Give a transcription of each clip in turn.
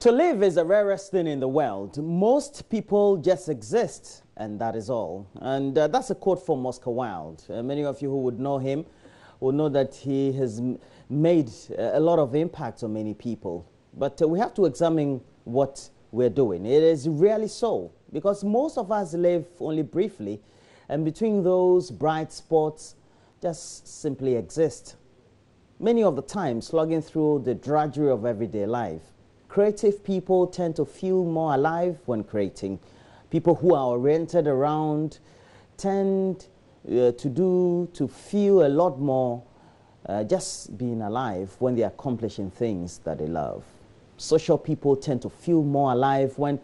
To live is the rarest thing in the world. Most people just exist, and that is all. And that's a quote from Oscar Wilde. Many of you who would know him will know that he has made a lot of impact on many people. But we have to examine what we're doing. It is really so, because most of us live only briefly, and between those bright spots just simply exist. Many of the time, slugging through the drudgery of everyday life. Creative people tend to feel more alive when creating. People who are oriented around tend to feel a lot more just being alive when they're accomplishing things that they love. Social people tend to feel more alive when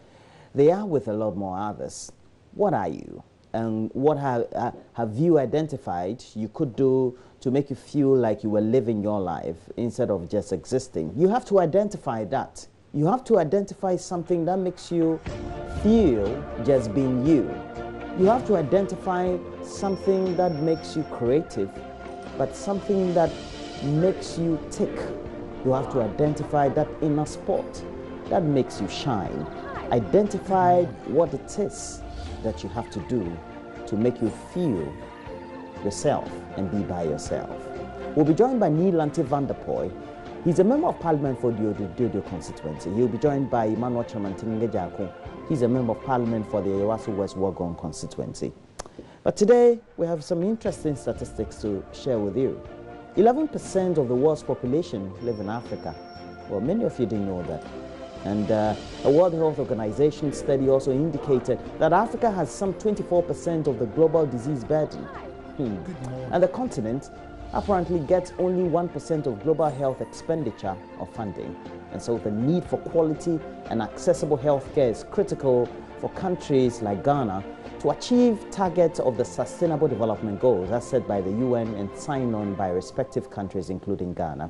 they are with a lot more others. What are you? And what have you identified you could do to make you feel like you were living your life instead of just existing? You have to identify that. You have to identify something that makes you feel just being you. You have to identify something that makes you creative, but something that makes you tick. You have to identify that inner spot that makes you shine. Identify what it is that you have to do to make you feel yourself and be by yourself. We'll be joined by Neil Lanti van der Poy. He's a member of parliament for the Dodo constituency. He'll be joined by Emmanuel Chamantinge. He's a member of parliament for the Yawasu West Wagon constituency. But today, we have some interesting statistics to share with you. 11% of the world's population live in Africa. Well, many of you didn't know that. And a World Health Organization study also indicated that Africa has some 24% of the global disease burden. And the continent apparently gets only 1% of global health expenditure or funding. And so the need for quality and accessible healthcare is critical for countries like Ghana to achieve targets of the Sustainable Development Goals as set by the UN and signed on by respective countries, including Ghana.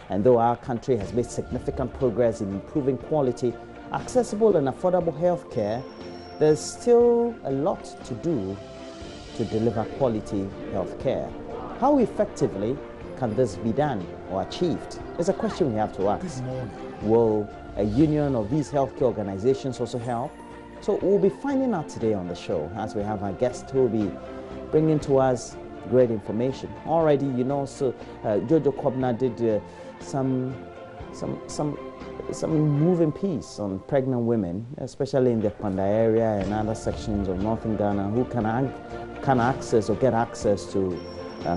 And though our country has made significant progress in improving quality, accessible and affordable healthcare, there's still a lot to do to deliver quality healthcare. How effectively can this be done or achieved? It's a question we have to ask. Will a union of these healthcare organizations also help? So we'll be finding out today on the show as we have our guest who will be bringing to us great information. Already, you know, so Jojo Kobna did some moving piece on pregnant women, especially in the Panda area and other sections of northern Ghana, who can access or get access to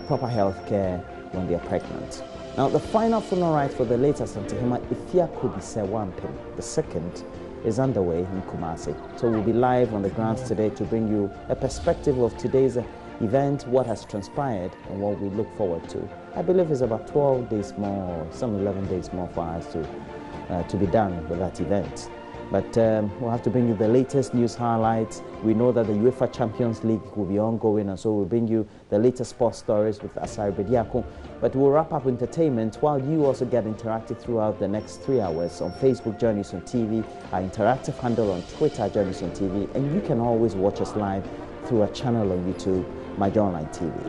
proper health care when they're pregnant. Now, the final funeral rite for the late Asantehema Ifia Kodise Wampim, the second, is underway in Kumasi. So we'll be live on the grounds today to bring you a perspective of today's event, what has transpired, and what we look forward to. I believe it's about 12 days more, some 11 days more for us to be done with that event. But we'll have to bring you the latest news highlights. We know that the UEFA Champions League will be ongoing, and so we'll bring you the latest sports stories with Asari Bediako. But we'll wrap up entertainment while you also get interactive throughout the next 3 hours on Facebook, JoyNews on TV, our interactive handle on Twitter, JoyNews on TV, and you can always watch us live through our channel on YouTube, My JoyNews TV.